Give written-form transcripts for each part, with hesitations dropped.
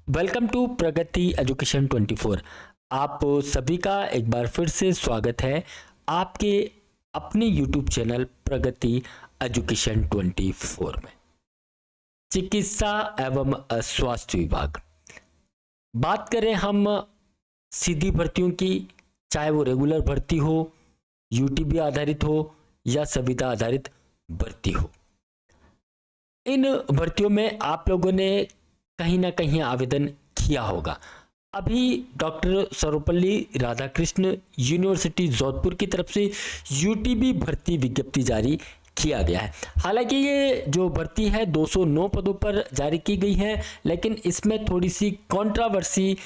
Welcome to Pragati education 24। आप सभी का एक बार फिर से स्वागत है आपके अपने YouTube चैनल प्रगति एजुकेशन 24 में। चिकित्सा एवं स्वास्थ्य विभाग, बात करें हम सीधी भर्तियों की, चाहे वो रेगुलर भर्ती हो, यूटीबी आधारित हो या संविदा आधारित भर्ती हो, इन भर्तियों में आप लोगों ने कहीं ना कहीं आवेदन किया होगा। अभी डॉक्टर सर्वपल्ली राधाकृष्ण यूनिवर्सिटी जोधपुर की तरफ से यूटीबी भर्ती विज्ञप्ति जारी किया गया है। हालांकि ये जो भर्ती है 209 पदों पर जारी की गई है, लेकिन इसमें थोड़ी सी कंट्रोवर्सी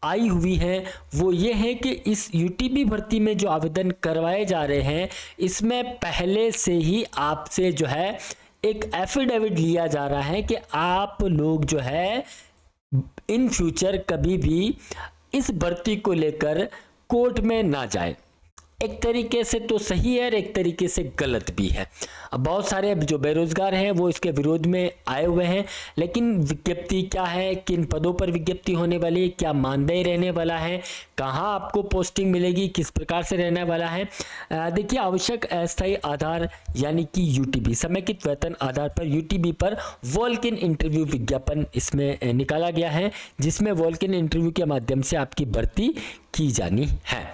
आई हुई है। वो ये है कि इस यूटीबी भर्ती में जो आवेदन करवाए जा रहे हैं, इसमें पहले से ही आपसे जो है एक एफिडेविट लिया जा रहा है कि आप लोग जो है इन फ्यूचर कभी भी इस भर्ती को लेकर कोर्ट में ना जाए। एक तरीके से तो सही है और एक तरीके से गलत भी है। अब बहुत सारे जो बेरोजगार हैं वो इसके विरोध में आए हुए हैं, लेकिन विज्ञप्ति क्या है, किन पदों पर विज्ञप्ति होने वाली है, क्या मानदेय रहने वाला है, कहाँ आपको पोस्टिंग मिलेगी, किस प्रकार से रहने वाला है। देखिए, आवश्यक अस्थायी आधार यानी कि यूटीबी, समेकित वेतन आधार पर यूटीबी पर वॉक इन इंटरव्यू विज्ञापन इसमें निकाला गया है, जिसमें वॉक इन इंटरव्यू के माध्यम से आपकी भर्ती की जानी है।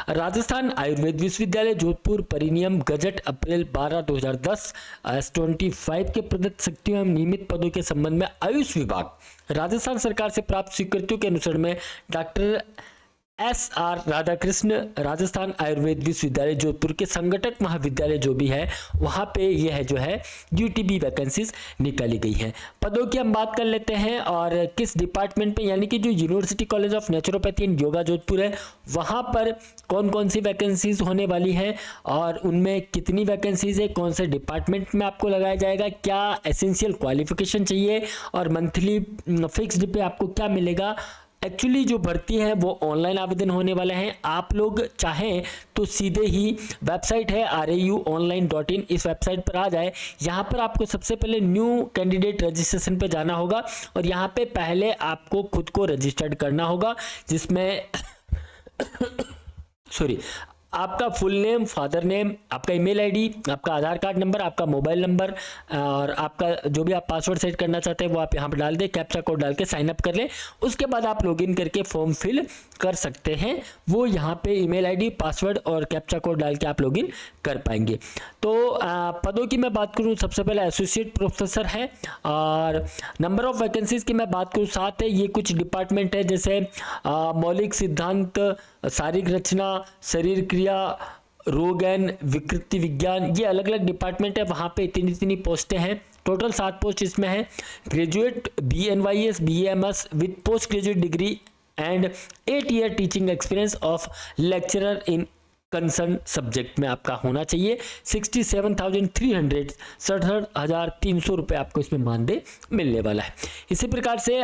राजस्थान आयुर्वेद विश्वविद्यालय जोधपुर परिनियम गजट अप्रैल 12 2010 S25 के प्रदत्त शक्तियों एवं नियमित पदों के संबंध में आयुष विभाग राजस्थान सरकार से प्राप्त स्वीकृतियों के अनुसार में डॉक्टर SR राधाकृष्ण राजस्थान आयुर्वेद विश्वविद्यालय जोधपुर के संगठक महाविद्यालय जो भी है, वहाँ पे यह जो है यूटीबी वैकेंसीज निकाली गई हैं। पदों की हम बात कर लेते हैं और किस डिपार्टमेंट पे, यानी कि जो university college of naturopathy and yoga Jodhpur है, वहाँ पर कौन कौन सी वैकेंसीज होने वाली हैं और उनमें कितनी वैकेंसीज है, कौन से डिपार्टमेंट में आपको लगाया जाएगा, क्या एसेंशियल क्वालिफिकेशन चाहिए और मंथली फिक्स्ड पे आपको क्या मिलेगा। एक्चुअली जो भर्ती है वो ऑनलाइन आवेदन होने वाले हैं। आप लोग चाहें तो सीधे ही वेबसाइट है rauonline.in, इस वेबसाइट पर आ जाए। यहाँ पर आपको सबसे पहले न्यू कैंडिडेट रजिस्ट्रेशन पे जाना होगा और यहाँ पे पहले आपको खुद को रजिस्टर्ड करना होगा, जिसमें सॉरी, आपका फुल नेम, फादर नेम, आपका ईमेल आईडी, आपका आधार कार्ड नंबर, आपका मोबाइल नंबर और आपका जो भी आप पासवर्ड सेट करना चाहते हैं वो आप यहाँ पर डाल दें, कैप्चा कोड डाल के साइन अप कर लें। उसके बाद आप लॉगिन करके फॉर्म फिल कर सकते हैं। वो यहाँ पे ईमेल आईडी, पासवर्ड और कैप्चा कोड डाल के आप लॉगिन कर पाएंगे। तो पदों की मैं बात करूँ, सबसे पहले एसोसिएट प्रोफेसर है और नंबर ऑफ वैकेंसीज की मैं बात करूँ 7 है। ये कुछ डिपार्टमेंट है जैसे मौलिक सिद्धांत, शारीरिक रचना, शरीर क्रिया, रोग एवं विकृति विज्ञान, ये अलग अलग डिपार्टमेंट है। वहाँ पे इतनी पोस्टें हैं। टोटल 7 पोस्ट इसमें है। Graduate BNYS BAMS with post graduate degree and 8 year teaching experience of lecturer in concern subject में आपका होना चाहिए। 67,300 67,300 रुपये आपको इसमें मानदेय मिलने वाला है। इसी प्रकार से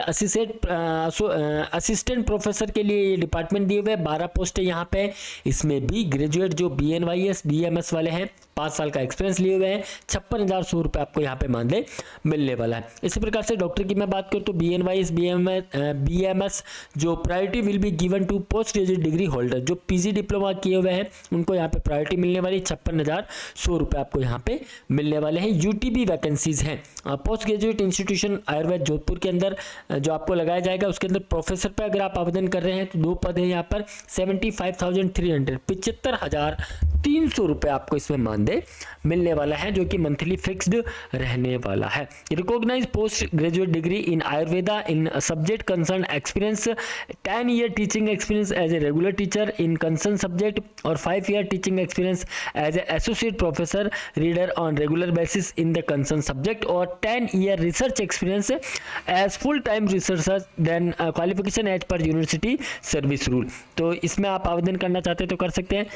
असिस्टेंट प्रोफेसर के लिए ये डिपार्टमेंट दिए हुए 12 पोस्ट है यहाँ पे। इसमें भी ग्रेजुएट जो BNYS BAMS वाले हैं, 5 साल का एक्सपीरियंस लिए हुए हैं, 56,100 रुपये आपको यहाँ पे मानदेय मिलने वाला है। इसी प्रकार से डॉक्टर की मैं बात करूँ तो BNYS BAMS जो priority will be given to post graduate degree holder, जो PG डिप्लोमा किए हुए हैं उनको यहाँ पे प्रायोरिटी मिलने वाली, 56,100 रुपये आपको यहाँ पे मिलने वाले हैं। यूटीबी वैकेंसीज हैं post graduate institution Ayurveda Jodhpur के अंदर जो आपको लगाया जाएगा, उसके अंदर प्रोफेसर पे अगर आप आवेदन कर रहे हैं तो 2 पद है यहाँ पर। 75,300 75,300 रुपये आपको इसमें मानदेय मिलने वाला है, जो कि मंथली फिक्स्ड रहने वाला है। Recognise post graduate degree in Ayurveda in subject concern experience, 10 year teaching experience as a regular teacher in concern subject और 5 year teaching experience as a associate professor reader on regular basis in the concern subject और 10 year research experience as full time researcher then qualification as per university service rule. तो इसमें आप आवेदन करना चाहते हैं तो कर सकते हैं।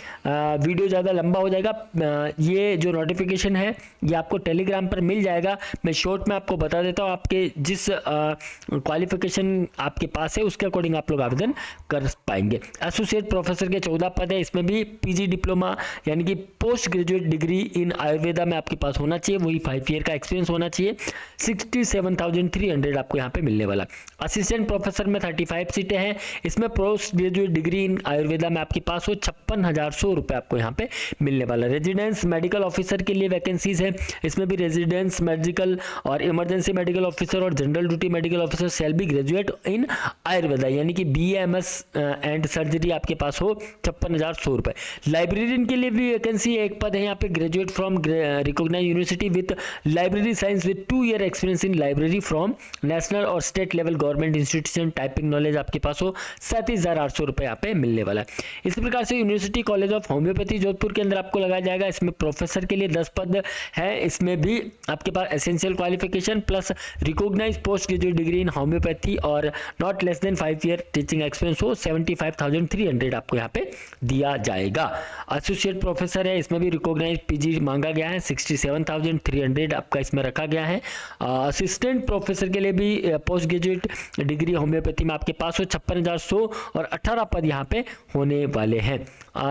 वीडियो ज़्यादा लंबा हो जाएगा। ये जो नोटिफिकेशन है ये आपको टेलीग्राम पर मिल जाएगा। मैं शॉर्ट में आपको बता देता हूँ, आपके जिस क्वालिफिकेशन आपके पास है उसके अकॉर्डिंग आप लोग आवेदन कर पाएंगे। एसोसिएट प्रोफेसर के 14 पद है, इसमें भी पीजी डिप्लोमा यानी कि post graduate degree in Ayurveda में आपके पास होना चाहिए, वही 5 ईयर का एक्सपीरियंस होना चाहिए। 67,300 आपको यहाँ पे मिलने वाला। असिस्टेंट प्रोफेसर में 35 सीटें हैं, इसमें post graduate degree in Ayurveda में आपके पास हो 56,100 रुपये आपको यहाँ पे मिलने वाला। रेजिडेंस मेडिकल ऑफिसर के लिए वैकेंसीज है, इसमें भी रेजिडेंस मेडिकल और इमरजेंसी मेडिकल ऑफिसर और general duty medical officer shall be graduate in Ayurveda यानी कि BAMS एंड सर्जरी आपके पास हो 56,100 रुपये। लाइब्रेरियन के लिए भी वैकेंसी एक पद है यहाँ पे, graduate from recognised university with library science with 2 year experience in library from national और state level government institution, typing knowledge आपके पास हो 37,800 रुपये यहाँ पे मिलने वाला है। इसी प्रकार से university college of homeopathy Jodhpur के अंदर आपको लगाया जाएगा, इसमें प्रोफेसर के लिए 10 पद है, इसमें भी आपके पास essential qualification plus recognised post graduate degree in homeopathy और not less than 5 year teaching experience हो 75,300 आपको यहाँ पे दिया जाएगा। एसोसिएट प्रोफेसर है, इसमें भी रिकॉग्नाइज्ड पीजी मांगा गया है, 67,300 आपका इसमें रखा गया है। असिस्टेंट प्रोफेसर के लिए भी पोस्ट ग्रेजुएट डिग्री होम्योपैथी में आपके पास हो 56,100 और 18 पद यहाँ पे होने वाले हैं।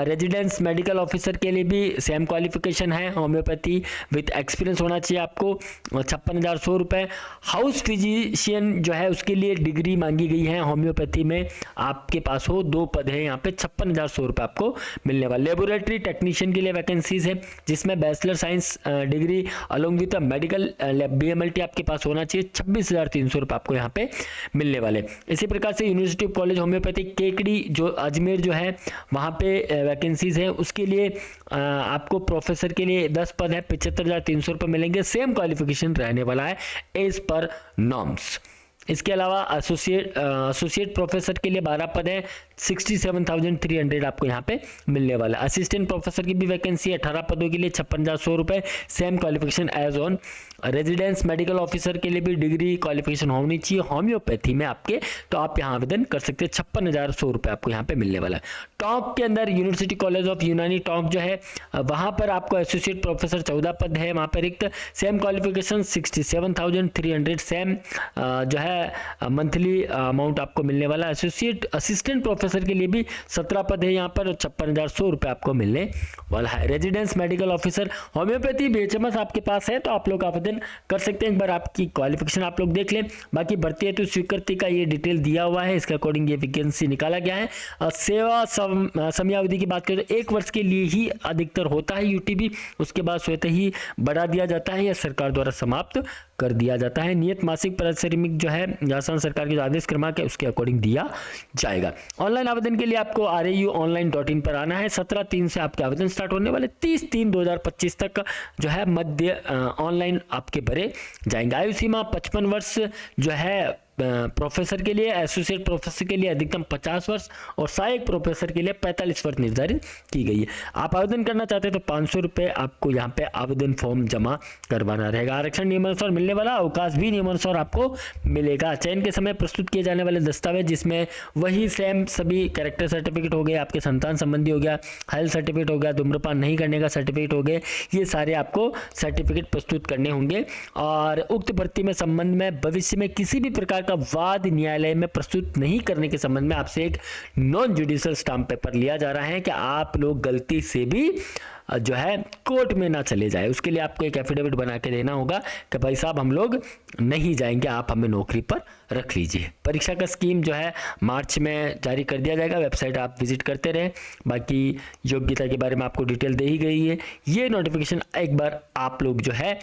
रेजिडेंस मेडिकल ऑफिसर के लिए भी सेम क्वालिफिकेशन है, होम्योपैथी विद एक्सपीरियंस होना चाहिए आपको 56,100 रुपये। हाउस फिजिशियन जो है उसके लिए डिग्री मांगी गई है होम्योपैथी में, आपके पास हो 2 पद है यहाँ पे 56,100 रुपये आपको मिलने वाला। लेबोरेटरी टेक्नीशियन के लिए वैकेंसीज है, जिसमें bachelor science degree along with medical BMLT आपके पास होना चाहिए, 26,300 रुपये आपको यहाँ पे मिलने वाले। इसी प्रकार से यूनिवर्सिटी कॉलेज होम्योपैथी केकड़ी जो अजमेर जो है वहाँ पे वैकेंसीज है, उसके लिए आपको प्रोफेसर के लिए 10 पद है, 75,300 रुपये मिलेंगे, सेम क्वालिफिकेशन रहने वाला है एज पर नॉर्म्स। इसके अलावा एसोसिएट प्रोफेसर के लिए 12 पद है, 67,300 आपको यहाँ पे मिलने वाला। असिस्टेंट प्रोफेसर की भी वैकेंसी 18 पदों के लिए 56,100 रुपये, same qualification as on. Residence medical officer के लिए भी डिग्री क्वालिफिकेशन होनी चाहिए होम्योपैथी में आपके, तो आप यहाँ आवेदन कर सकते हैं, 56,100 रुपये आपको यहाँ पे मिलने वाला है। टोंक के अंदर यूनिवर्सिटी कॉलेज ऑफ यूनानी टोंक जो है वहाँ पर आपको एसोसिएट प्रोफेसर 14 पद है वहाँ पर रिक्त, सेम क्वालिफिकेशन 67,300 सेम जो है मंथली अमाउंट आपको मिलने वाला। एसोसिएट असिस्टेंट प्रोफेसर के लिए भी 17 पद है यहाँ पर, 56,100 रुपये आपको मिलने वाला है। Residence medical officer homeopathy BHMS आपके पास है तो आप लोग आवेदन कर सकते हैं। एक बार आपकी क्वालिफिकेशन आप लोग देख लें। बाकी भर्ती हेतु स्वीकृति का ये डिटेल दिया हुआ है, इसके अकॉर्डिंग ये वैकेंसी निकाला गया है। सेवा समयावधि की बात करें तो 1 वर्ष के लिए ही अधिकतर होता है UTB, उसके बाद स्वतः ही बढ़ा दिया जाता है या सरकार द्वारा समाप्त कर दिया जाता है। नियत मासिक पारिश्रमिक जो है राजस्थान सरकार के जो आदेश क्रमांक है उसके अकॉर्डिंग दिया जाएगा। ऑनलाइन आवेदन के लिए आपको RAUonline.in पर आना है। 17/3 से आपके आवेदन स्टार्ट होने वाले, 30/3/2025 तक जो है मध्य ऑनलाइन आपके भरे जाएंगे। आयु सीमा 55 वर्ष जो है प्रोफेसर के लिए, एसोसिएट प्रोफेसर के लिए अधिकतम 50 वर्ष और सहायक प्रोफेसर के लिए 45 वर्ष निर्धारित की गई है। आप आवेदन करना चाहते हैं तो 500 रुपये आपको यहाँ पे आवेदन फॉर्म जमा करवाना रहेगा। आरक्षण नियमानुसार मिलने वाला, अवकाश भी नियमानुसार आपको मिलेगा। चयन के समय प्रस्तुत किए जाने वाले दस्तावेज जिसमें वही सेम सभी कैरेक्टर सर्टिफिकेट हो गए, आपके संतान संबंधी हो गया, हेल्थ सर्टिफिकेट हो गया, धूम्रपान नहीं करने का सर्टिफिकेट हो गए, ये सारे आपको सर्टिफिकेट प्रस्तुत करने होंगे। और उक्त भर्ती में संबंध में भविष्य में किसी भी प्रकार का वाद न्यायालय में प्रस्तुत नहीं करने के संबंध में आपसे एक नॉन जुडिशियल स्टाम्प पेपर लिया जा रहा है कि आप लोग गलती से भी जो है कोर्ट में ना चले जाए। उसके लिए आपको एक एफिडेविट बना के देना होगा कि भाई साहब हम लोग नहीं जाएंगे, आप हमें नौकरी पर रख लीजिए। परीक्षा का स्कीम जो है मार्च में जारी कर दिया जाएगा, वेबसाइट आप विजिट करते रहें। बाकी योग्यता के बारे में आपको डिटेल दे ही गई है। ये नोटिफिकेशन एक बार आप लोग जो है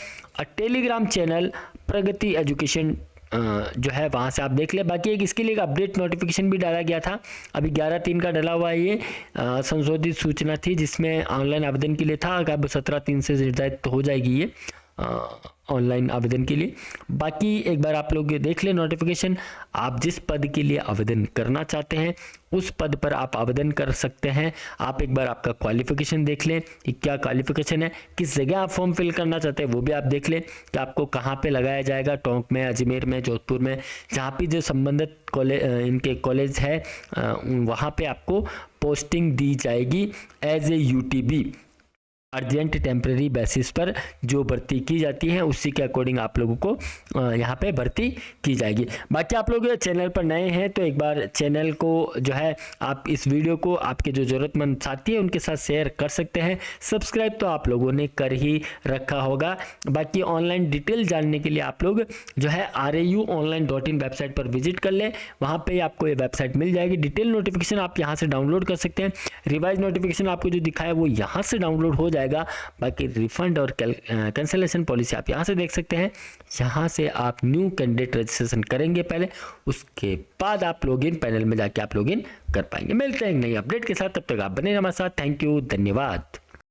टेलीग्राम चैनल प्रगति एजुकेशन जो है वहाँ से आप देख ले। बाकी एक इसके लिए एक अपडेट नोटिफिकेशन भी डाला गया था, अभी 11/3 का डाला हुआ है। ये संशोधित सूचना थी जिसमें ऑनलाइन आवेदन के लिए था, अब 17/3 से निर्धारित हो जाएगी ये ऑनलाइन आवेदन के लिए। बाकी एक बार आप लोग देख लें नोटिफिकेशन, आप जिस पद के लिए आवेदन करना चाहते हैं उस पद पर आप आवेदन कर सकते हैं। आप एक बार आपका क्वालिफिकेशन देख लें कि क्या क्वालिफिकेशन है, किस जगह आप फॉर्म फिल करना चाहते हैं वो भी आप देख लें कि आपको कहाँ पे लगाया जाएगा, टोंक में, अजमेर में, जोधपुर में, जहाँ भी जो संबंधित कॉलेज इनके कॉलेज है वहाँ पे आपको पोस्टिंग दी जाएगी as a UTB। Urgent temporary basis पर जो भर्ती की जाती है उसी के अकॉर्डिंग आप लोगों को यहाँ पे भर्ती की जाएगी। बाकी आप लोग चैनल पर नए हैं तो एक बार चैनल को जो है आप इस वीडियो को आपके जो ज़रूरतमंद साथी हैं उनके साथ शेयर कर सकते हैं। सब्सक्राइब तो आप लोगों ने कर ही रखा होगा। बाकी ऑनलाइन डिटेल जानने के लिए आप लोग जो है RAUonline.in वेबसाइट पर विजिट कर लें, वहाँ पर आपको ये वेबसाइट मिल जाएगी। डिटेल नोटिफिकेशन आप यहाँ से डाउनलोड कर सकते हैं। रिवाइज नोटिफिकेशन आपको जो दिखाया वो यहाँ से डाउनलोड हो जाएगा। बाकी रिफंड और कैंसिलेशन पॉलिसी आप यहाँ से देख सकते हैं। यहाँ से आप न्यू कैंडिडेट रजिस्ट्रेशन करेंगे पहले, उसके बाद आप लॉगिन पैनल में जाके आप लॉगिन कर पाएंगे। मिलते हैं एक नई अपडेट के साथ, तब तक आप बने रहिए हमारे साथ। थैंक यू, धन्यवाद।